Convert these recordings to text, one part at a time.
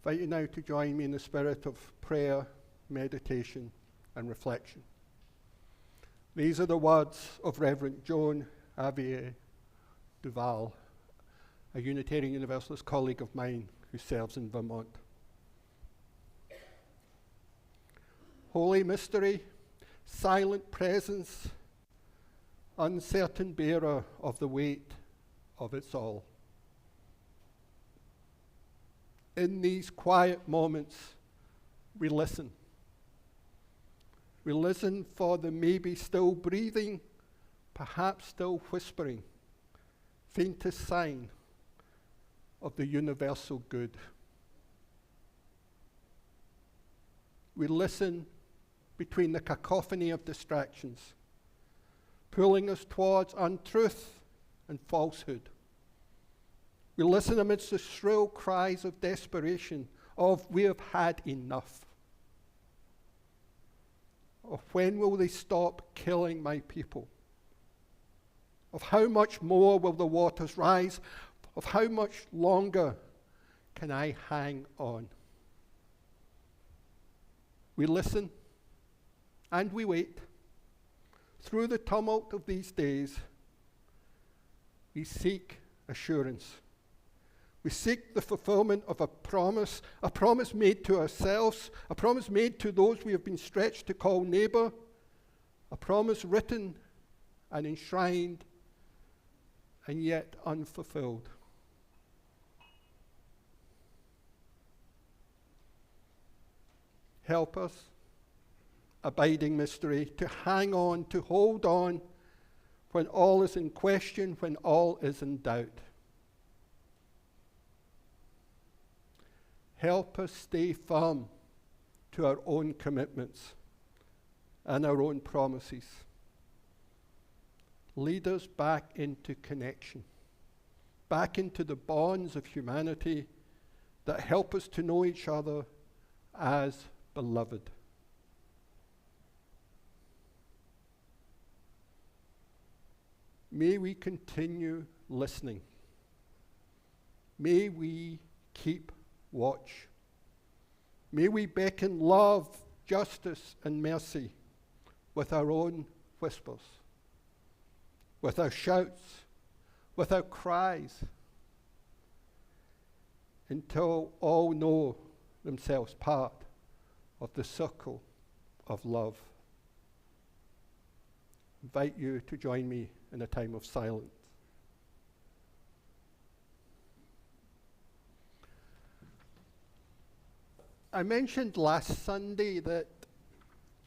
invite you now to join me in the spirit of prayer, meditation, and reflection. These are the words of Reverend Joan Avier Duval, a Unitarian Universalist colleague of mine who serves in Vermont. Holy mystery, silent presence, uncertain bearer of the weight of its all. In these quiet moments, we listen. We listen for the maybe still breathing, perhaps still whispering, faintest sign of the universal good. We listen between the cacophony of distractions, pulling us towards untruth and falsehood. We listen amidst the shrill cries of desperation of "we have had enough," of "when will they stop killing my people," of "how much more will the waters rise," of "how much longer can I hang on." We listen and we wait. Through the tumult of these days, we seek assurance. We seek the fulfillment of a promise made to ourselves, a promise made to those we have been stretched to call neighbor, a promise written and enshrined and yet unfulfilled. Help us, abiding mystery, to hang on, to hold on when all is in question, when all is in doubt. Help us stay firm to our own commitments and our own promises. Lead us back into connection, back into the bonds of humanity that help us to know each other as beloved. May we continue listening. May we keep watch. May we beckon love, justice, and mercy with our own whispers, with our shouts, with our cries, until all know themselves part of the circle of love. I invite you to join me in a time of silence. I mentioned last Sunday that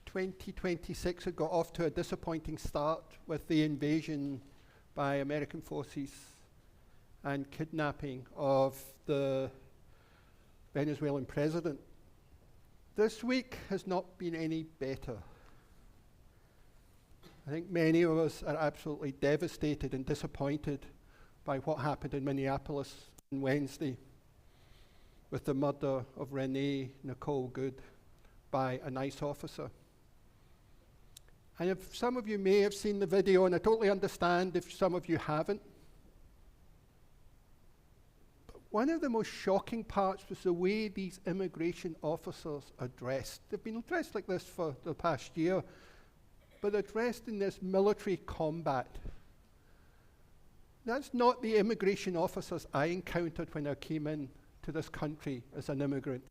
2026 had got off to a disappointing start with the invasion by American forces and kidnapping of the Venezuelan president. This week has not been any better. I think many of us are absolutely devastated and disappointed by what happened in Minneapolis on Wednesday with the murder of Renee Nicole Good by a NICE officer. And if some of you may have seen the video, and I totally understand if some of you haven't, but one of the most shocking parts was the way these immigration officers are dressed. They've been dressed like this for the past year, but they're dressed in this military combat. That's not the immigration officers I encountered when I came in to this country as an immigrant.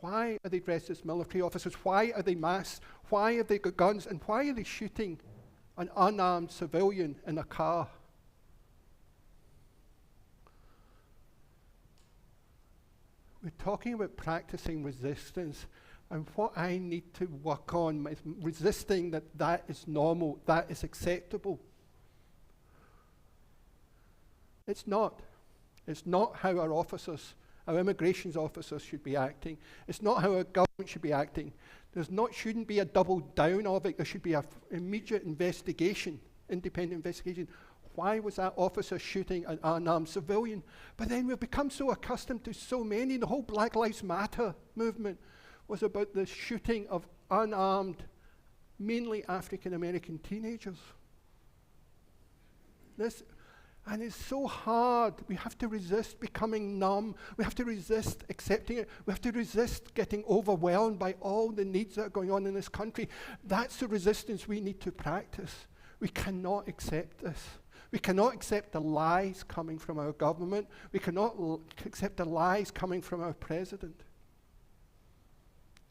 Why are they dressed as military officers? Why are they masked? Why have they got guns? And why are they shooting an unarmed civilian in a car? We're talking about practicing resistance, and what I need to work on is resisting that is normal, that is acceptable. It's not. It's not how our officers, our immigration officers should be acting. It's not how our government should be acting. Shouldn't be a double down of it. There should be an immediate investigation, independent investigation. Why was that officer shooting an unarmed civilian? But then we've become so accustomed to so many. The whole Black Lives Matter movement was about the shooting of unarmed, mainly African American teenagers. And it's so hard. We have to resist becoming numb. We have to resist accepting it. We have to resist getting overwhelmed by all the needs that are going on in this country. That's the resistance we need to practice. We cannot accept this. We cannot accept the lies coming from our government. We cannot accept the lies coming from our president.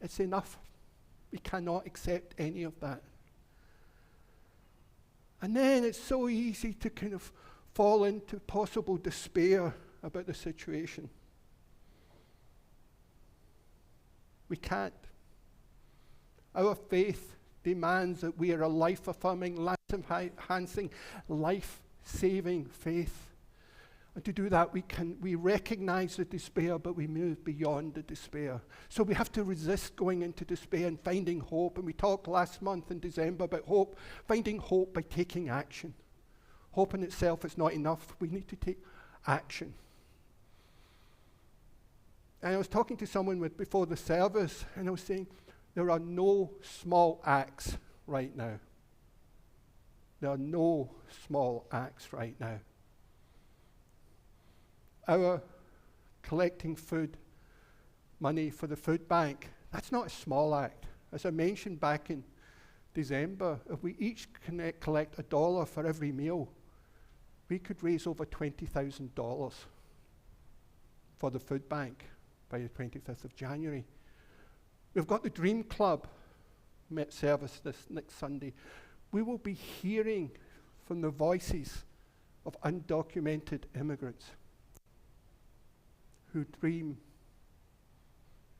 It's enough. We cannot accept any of that. And then it's so easy to kind of fall into possible despair about the situation. We can't. Our faith demands that we are a life-affirming, life-enhancing, life-saving faith. And to do that, we recognize the despair, but we move beyond the despair. So we have to resist going into despair and finding hope. And we talked last month in December about hope, finding hope by taking action. Hope in itself is not enough. We need to take action. And I was talking to someone before the service, and I was saying, there are no small acts right now. There are no small acts right now. Our collecting food money for the food bank, that's not a small act. As I mentioned back in December, if we each collect $1 for every meal, we could raise over $20,000 for the food bank by the 25th of January. We've got the Dream Club service this next Sunday. We will be hearing from the voices of undocumented immigrants who dream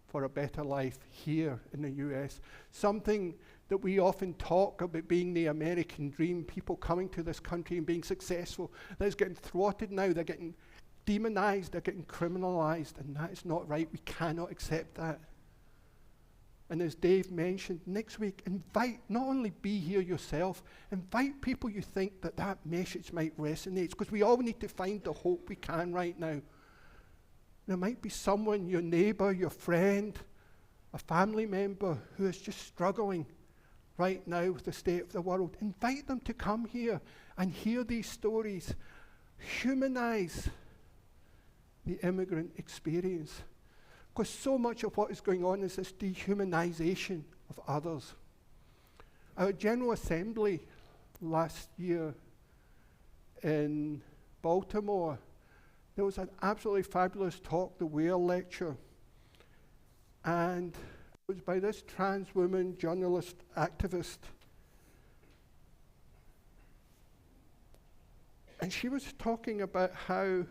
for a better life here in the US. Something that we often talk about being the American dream, people coming to this country and being successful, that is getting thwarted now. They're getting demonized, they're getting criminalized, and that is not right. We cannot accept that. And as Dave mentioned, next week, not only be here yourself, invite people you think that message might resonate, because we all need to find the hope we can right now. There might be someone, your neighbor, your friend, a family member who is just struggling right now with the state of the world. Invite them to come here and hear these stories. Humanize the immigrant experience. Because so much of what is going on is this dehumanization of others. Our General Assembly last year in Baltimore, there was an absolutely fabulous talk, the Whale Lecture, and it was by this trans woman, journalist, activist, and she was talking about how,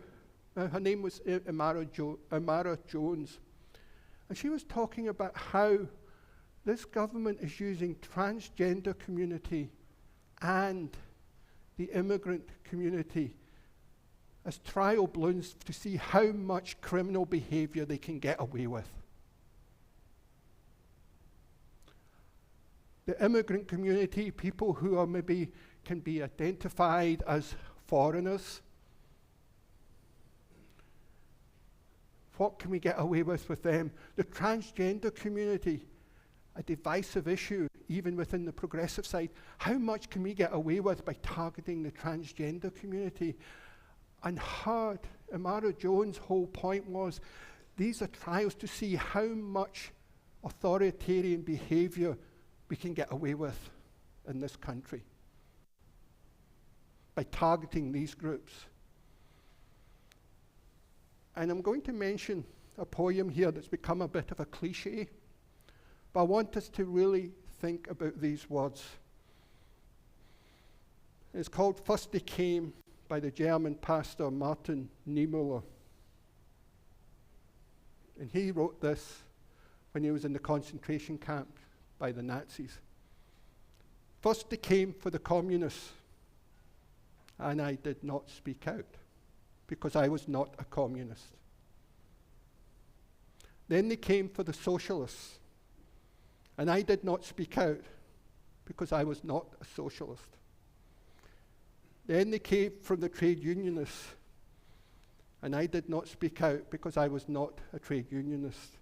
her name was Amara Jones, and she was talking about how this government is using transgender community and the immigrant community as trial balloons to see how much criminal behavior they can get away with. The immigrant community, people who are maybe can be identified as foreigners, what can we get away with them? The transgender community, a divisive issue even within the progressive side. How much can we get away with by targeting the transgender community? And Amara Jones' whole point was, these are trials to see how much authoritarian behavior we can get away with in this country by targeting these groups. And I'm going to mention a poem here that's become a bit of a cliche, but I want us to really think about these words. It's called First They Came, by the German pastor Martin Niemöller. And he wrote this when he was in the concentration camp by the Nazis. First they came for the communists, and I did not speak out, because I was not a communist. Then they came for the socialists, and I did not speak out, because I was not a socialist. Then they came from the trade unionists, and I did not speak out because I was not a trade unionist.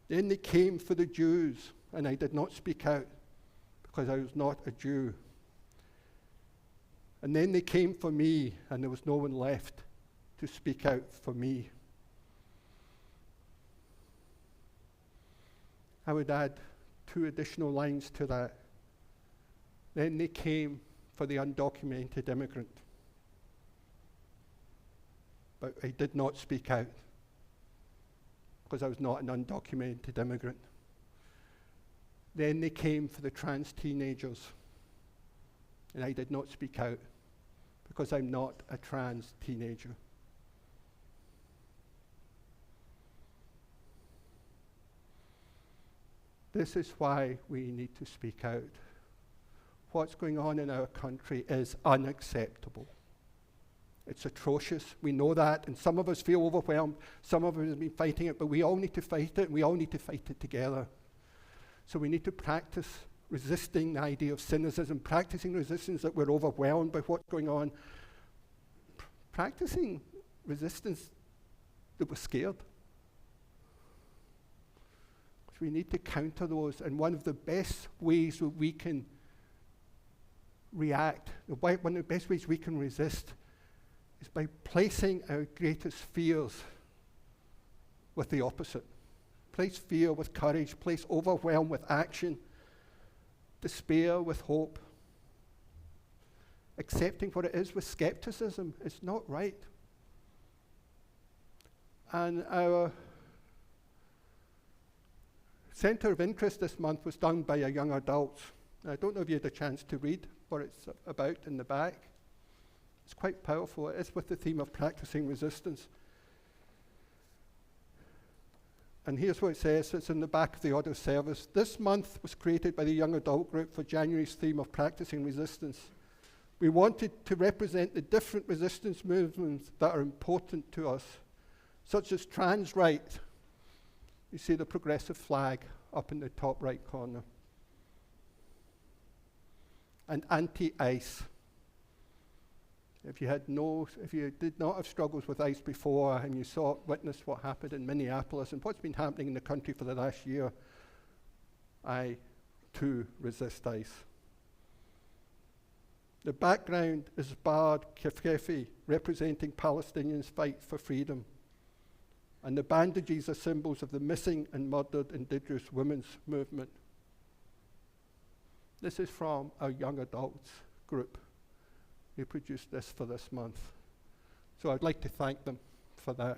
Then they came for the Jews, and I did not speak out because I was not a Jew. And then they came for me, and there was no one left to speak out for me. I would add 2 additional lines to that. Then they came for the undocumented immigrant. But I did not speak out because I was not an undocumented immigrant. Then they came for the trans teenagers, and I did not speak out because I'm not a trans teenager. This is why we need to speak out. What's going on in our country is unacceptable. It's atrocious. We know that, and some of us feel overwhelmed. Some of us have been fighting it, but we all need to fight it, and we all need to fight it together. So we need to practice resisting the idea of cynicism, practicing resistance that we're overwhelmed by what's going on, practicing resistance that we're scared. So we need to counter those, and one of the best ways that we can react, one of the best ways we can resist is by placing our greatest fears with the opposite. Place fear with courage, place overwhelm with action, despair with hope. Accepting what it is with skepticism is not right. And our Centre of Interest this month was done by a young adult. I don't know if you had a chance to read what it's about in the back. It's quite powerful. It is with the theme of practicing resistance. And here's what it says. It's in the back of the order of service. This month was created by the young adult group for January's theme of practicing resistance. We wanted to represent the different resistance movements that are important to us, such as trans right. You see the progressive flag up in the top right corner. And anti-ICE. If you did not have struggles with ICE before and you witnessed what happened in Minneapolis and what's been happening in the country for the last year, I too resist ICE. The background is Bard Kefkefi, representing Palestinians' fight for freedom. And the bandages are symbols of the missing and murdered Indigenous women's movement. This is from our young adults group. They produced this for this month. So I'd like to thank them for that.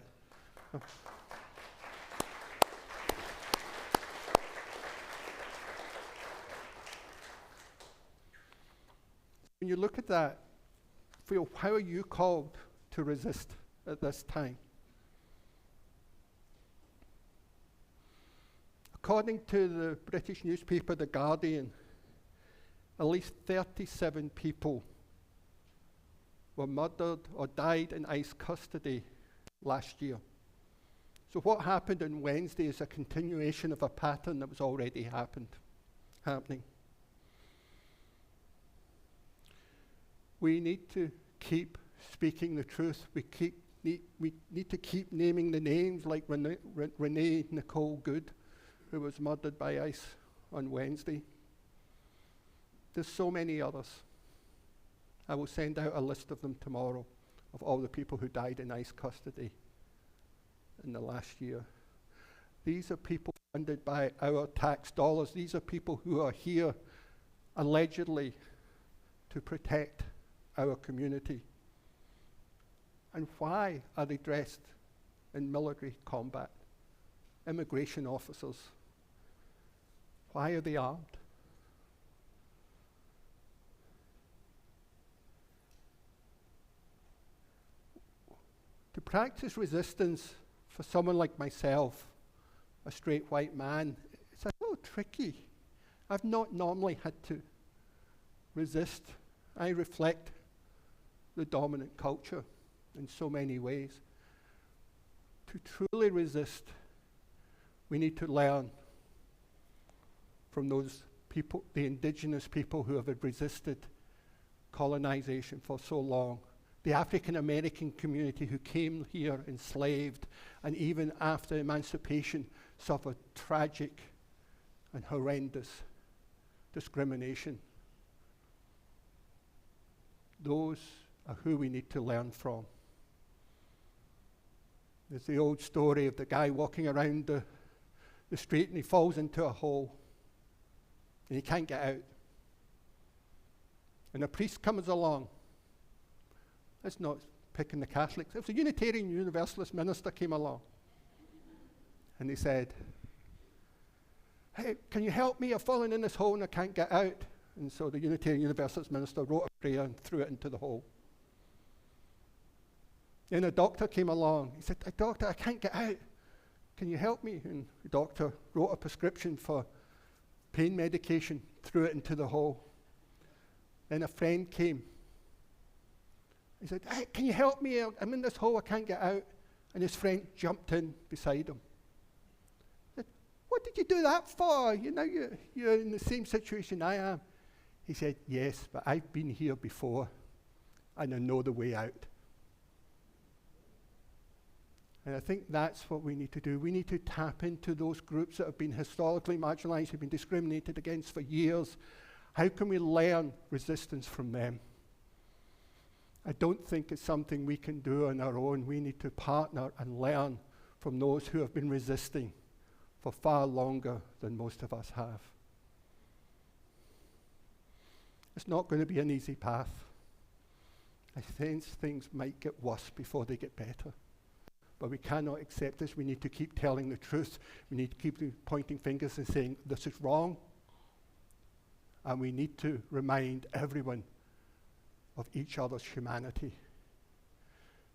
When you look at that, feel, how are you called to resist at this time? According to the British newspaper The Guardian, at least 37 people were murdered or died in ICE custody last year. So what happened on Wednesday is a continuation of a pattern that was already happening. We need to keep speaking the truth. We need to keep naming the names, like Renee Nicole Good, who was murdered by ICE on Wednesday. There's so many others. I will send out a list of them tomorrow, of all the people who died in ICE custody in the last year. These are people funded by our tax dollars. These are people who are here allegedly to protect our community. And why are they dressed in military combat? Immigration officers. Why are they armed? To practice resistance for someone like myself, a straight white man, it's a little tricky. I've not normally had to resist. I reflect the dominant culture in so many ways. To truly resist, we need to learn from those people, the indigenous people who have resisted colonization for so long. The African American community who came here enslaved, and even after emancipation suffered tragic and horrendous discrimination. Those are who we need to learn from. There's the old story of the guy walking around the street and he falls into a hole and he can't get out. And a priest comes along. That's not picking the Catholics. It was a Unitarian Universalist minister came along. And he said, "Hey, can you help me? I've fallen in this hole and I can't get out." And so the Unitarian Universalist minister wrote a prayer and threw it into the hole. Then a doctor came along. He said, "Doctor, I can't get out. Can you help me?" And the doctor wrote a prescription for pain medication, threw it into the hole. Then a friend came. He said, "Hey, can you help me? I'm in this hole, I can't get out." And his friend jumped in beside him. He said, "What did you do that for? You know, you're in the same situation I am." He said, "Yes, but I've been here before, and I know the way out." And I think that's what we need to do. We need to tap into those groups that have been historically marginalized, have been discriminated against for years. How can we learn resistance from them? I don't think it's something we can do on our own. We need to partner and learn from those who have been resisting for far longer than most of us have. It's not going to be an easy path. I sense things might get worse before they get better. But we cannot accept this. We need to keep telling the truth. We need to keep pointing fingers and saying, this is wrong. And we need to remind everyone of each other's humanity.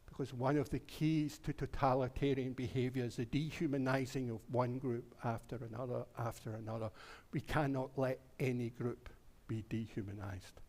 Because one of the keys to totalitarian behavior is the dehumanizing of one group after another after another. We cannot let any group be dehumanized.